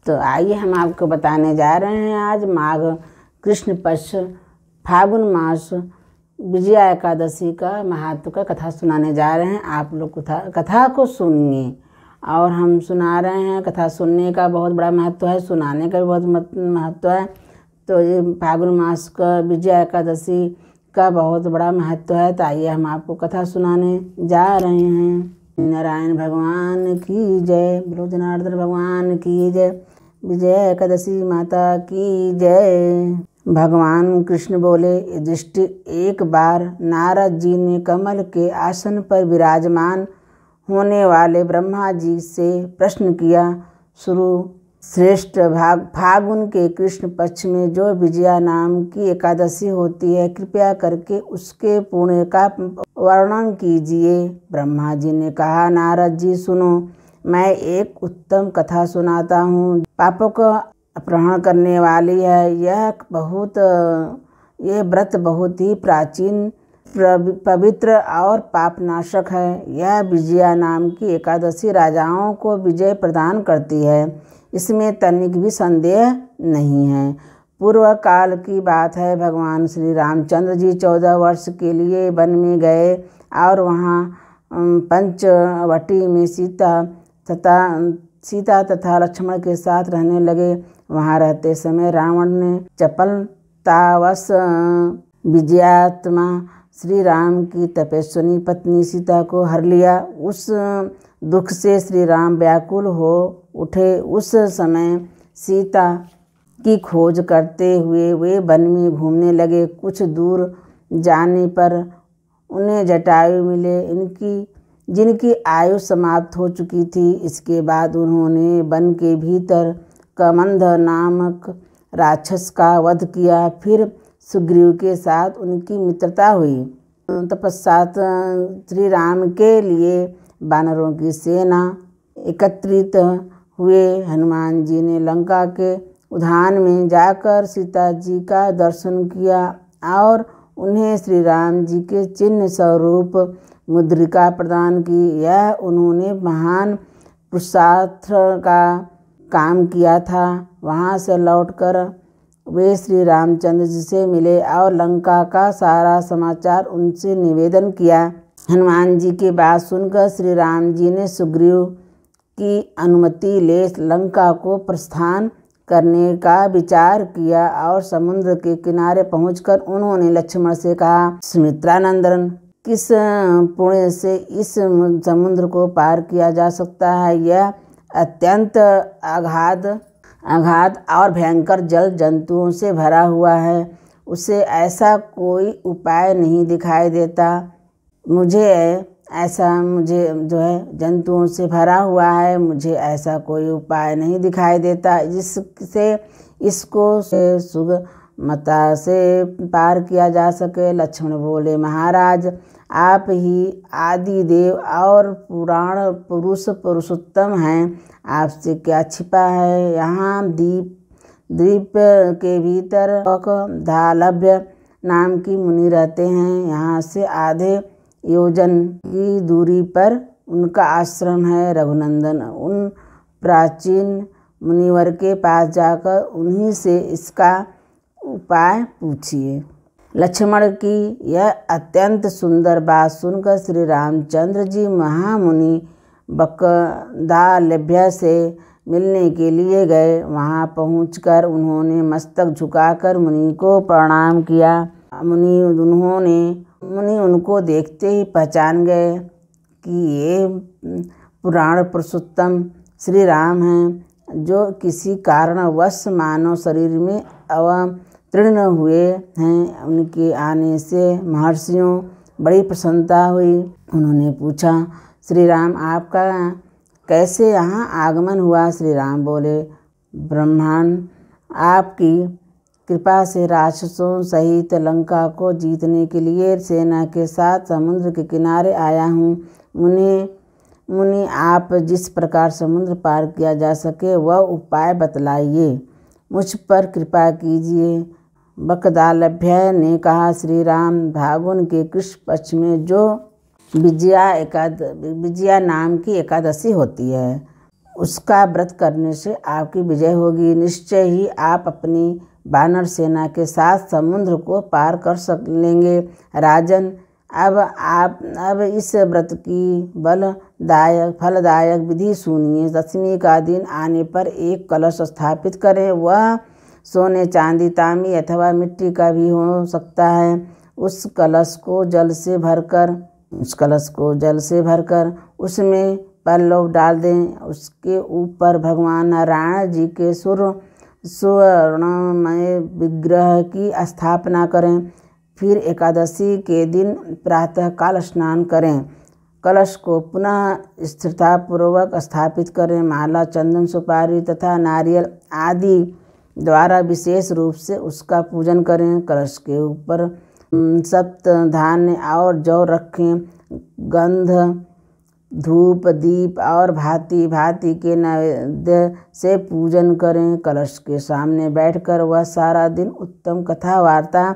तो आइए हम आपको बताने जा रहे हैं आज माघ कृष्ण पक्ष फागुन मास विजया एकादशी का महत्व का कथा सुनाने जा रहे हैं। आप लोग कथा को सुनिए। और हम सुना रहे हैं, कथा सुनने का बहुत बड़ा महत्व है, सुनाने का भी बहुत महत्व है। तो ये फागुन मास का विजया एकादशी का बहुत बड़ा महत्व है। तो आइए हम आपको कथा सुनाने जा रहे हैं। नारायण भगवान की जय, बोलो जनार्दन भगवान की जय, विजय एकादशी माता की जय। भगवान कृष्ण बोले, दृष्टि एक बार नारद जी ने कमल के आसन पर विराजमान होने वाले ब्रह्मा जी से प्रश्न किया। शुरू श्रेष्ठ फागुन के कृष्ण पक्ष में जो विजया नाम की एकादशी होती है, कृपया करके उसके पुण्य का वर्णन कीजिए। ब्रह्मा जी ने कहा, नारद जी सुनो, मैं एक उत्तम कथा सुनाता हूँ। पापों का अपहरण करने वाली है। यह व्रत बहुत ही प्राचीन, पवित्र और पापनाशक है। यह विजया नाम की एकादशी राजाओं को विजय प्रदान करती है, इसमें तनिक भी संदेह नहीं है। पूर्व काल की बात है। भगवान श्री रामचंद्र जी 14 वर्ष के लिए वन में गए और वहाँ पंचवटी में सीता तथा लक्ष्मण के साथ रहने लगे। वहाँ रहते समय रावण ने चपलतावश विजयात्मा श्री राम की तपस्विनी पत्नी सीता को हर लिया। उस दुख से श्री राम व्याकुल हो उठे। उस समय सीता की खोज करते हुए वे वन में घूमने लगे। कुछ दूर जाने पर उन्हें जटायु मिले, जिनकी आयु समाप्त हो चुकी थी। इसके बाद उन्होंने वन के भीतर कमंध नामक राक्षस का वध किया। फिर सुग्रीव के साथ उनकी मित्रता हुई। तत्पश्चात श्री राम के लिए वानरों की सेना एकत्रित हुए। हनुमान जी ने लंका के उद्यान में जाकर सीता जी का दर्शन किया और उन्हें श्री राम जी के चिन्ह स्वरूप मुद्रिका प्रदान की। यह उन्होंने महान पुरुषार्थ का काम किया था। वहाँ से लौटकर वे श्री रामचंद्र जी से मिले और लंका का सारा समाचार उनसे निवेदन किया। हनुमान जी की बात सुनकर श्री राम जी ने सुग्रीव की अनुमति ले लंका को प्रस्थान करने का विचार किया और समुद्र के किनारे पहुंचकर उन्होंने लक्ष्मण से कहा, सुमित्रानंदन, किस पुण्य से इस समुद्र को पार किया जा सकता है? यह अत्यंत अगाध और भयंकर जल जंतुओं से भरा हुआ है। उसे ऐसा कोई उपाय नहीं दिखाई देता। मुझे जो है जंतुओं से भरा हुआ है, मुझे ऐसा कोई उपाय नहीं दिखाई देता जिससे इसको सुगमता से पार किया जा सके। लक्ष्मण बोले, महाराज, आप ही आदि देव और पुराण पुरुषोत्तम हैं। आपसे क्या छिपा है? यहाँ द्वीप के भीतर धालभ्य नाम की मुनि रहते हैं। यहाँ से आधे योजन की दूरी पर उनका आश्रम है। रघुनंदन, उन प्राचीन मुनिवर के पास जाकर उन्हीं से इसका उपाय पूछिए। लक्ष्मण की यह अत्यंत सुंदर बात सुनकर श्री रामचंद्र जी महामुनि बकदालभ्य से मिलने के लिए गए। वहाँ पहुंचकर उन्होंने मस्तक झुकाकर मुनि को प्रणाम किया। मुनि उनको देखते ही पहचान गए कि ये पुराण पुरुषोत्तम श्री राम हैं, जो किसी कारणवश मानव शरीर में अवतीर्ण हुए हैं। उनके आने से महर्षियों बड़ी प्रसन्नता हुई। उन्होंने पूछा, श्री राम, आपका कैसे यहाँ आगमन हुआ? श्री राम बोले, ब्रह्मण, आपकी कृपा से राक्षसों सहित लंका को जीतने के लिए सेना के साथ समुद्र के किनारे आया हूँ। मुनि, आप जिस प्रकार समुद्र पार किया जा सके वह उपाय बतलाइए, मुझ पर कृपा कीजिए। बकदालभ्य ने कहा, श्री राम, फागुन के कृष्ण पक्ष में जो विजया नाम की एकादशी होती है, उसका व्रत करने से आपकी विजय होगी। निश्चय ही आप अपनी वानर सेना के साथ समुद्र को पार कर लेंगे। राजन, अब इस व्रत की फलदायक विधि सुनिए। दशमी का दिन आने पर एक कलश स्थापित करें। वह सोने, चांदी, तांबे अथवा मिट्टी का भी हो सकता है। उस कलश को जल से भरकर उसमें पल्लव डाल दें। उसके ऊपर भगवान नारायण जी के स्वर्णमय विग्रह की स्थापना करें। फिर एकादशी के दिन प्रातःकाल स्नान करें। कलश को पुनः स्थिरतापूर्वक स्थापित करें। माला, चंदन, सुपारी तथा नारियल आदि द्वारा विशेष रूप से उसका पूजन करें। कलश के ऊपर सप्त धान्य और जौ रखें। गंध, धूप, दीप और भांति भांति के नैवेद्य से पूजन करें। कलश के सामने बैठकर वह सारा दिन उत्तम कथा वार्ता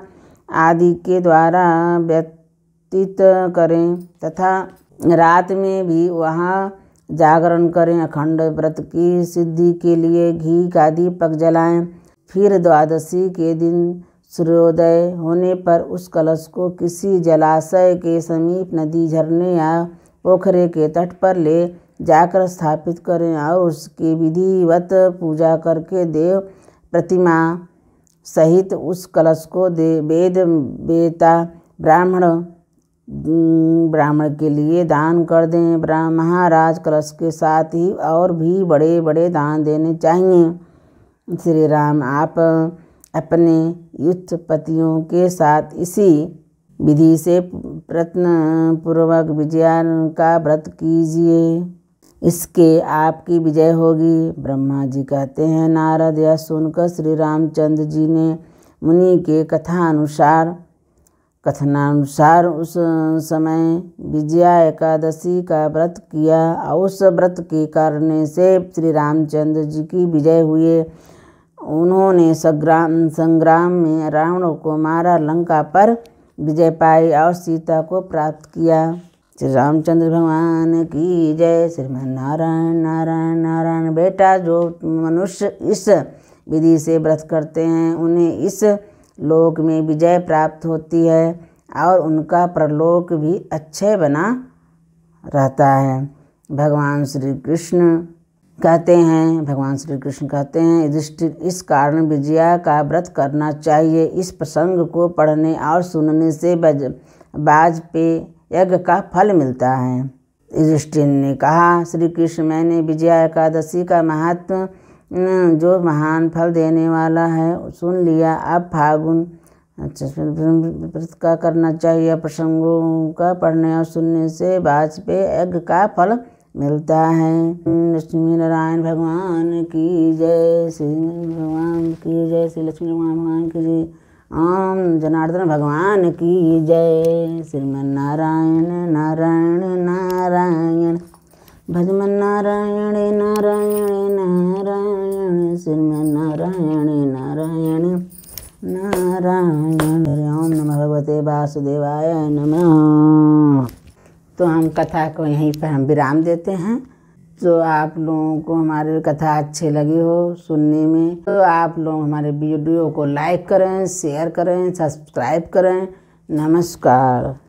आदि के द्वारा व्यतीत करें तथा रात में भी वहाँ जागरण करें। अखंड व्रत की सिद्धि के लिए घी का दीपक जलाएं। फिर द्वादशी के दिन सूर्योदय होने पर उस कलश को किसी जलाशय के समीप, नदी, झरने या पोखरे के तट पर ले जाकर स्थापित करें और उसकी विधिवत पूजा करके देव प्रतिमा सहित उस कलश को वेद वेता ब्राह्मण के लिए दान कर दें। महाराज, कलश के साथ ही और भी बड़े बड़े दान देने चाहिए। श्री राम, आप अपने युद्धपतियों के साथ इसी विधि से प्रयत्नपूर्वक विजय का व्रत कीजिए। इसके आपकी विजय होगी। ब्रह्मा जी कहते हैं, नारद यह सुनकर श्री रामचंद्र जी ने मुनि के कथनानुसार उस समय विजया एकादशी का व्रत किया और उस व्रत के करने से श्री रामचंद्र जी की विजय हुए। उन्होंने संग्राम में रावण को मारा, लंका पर विजय पाई और सीता को प्राप्त किया। श्री रामचंद्र भगवान की जय। श्रीमन नारायण नारायण नारायण। बेटा, जो मनुष्य इस विधि से व्रत करते हैं उन्हें इस लोक में विजय प्राप्त होती है और उनका परलोक भी अच्छे बना रहता है। भगवान श्री कृष्ण कहते हैं, युधिष्ठिर, इस कारण विजया का व्रत करना चाहिए। इस प्रसंग को पढ़ने और सुनने से वाजपेयी यज्ञ का फल मिलता है। युधिष्ठिर ने कहा, श्री कृष्ण, मैंने विजया एकादशी का महत्व जो महान फल देने वाला है सुन लिया। अब फागुन व्रत का करना चाहिए। प्रसंगों का पढ़ने और सुनने से वाजपेयी यज्ञ का फल मिलता है। लक्ष्मी नारायण भगवान की जय। श्री भगवान की जय। श्री लक्ष्मी भगवान की जय। ओम जनार्दन भगवान की जय। श्रीमन नारायण नारायण नारायण। भजमन नारायण नारायण नारायण। श्रीमन नारायण नारायण नारायण। ओम नमः भगवते वासुदेवाय नमः। तो हम कथा को यहीं पर हम विराम देते हैं। तो आप लोगों को हमारी कथा अच्छी लगी हो सुनने में, तो आप लोग हमारे वीडियो को लाइक करें, शेयर करें, सब्सक्राइब करें। नमस्कार।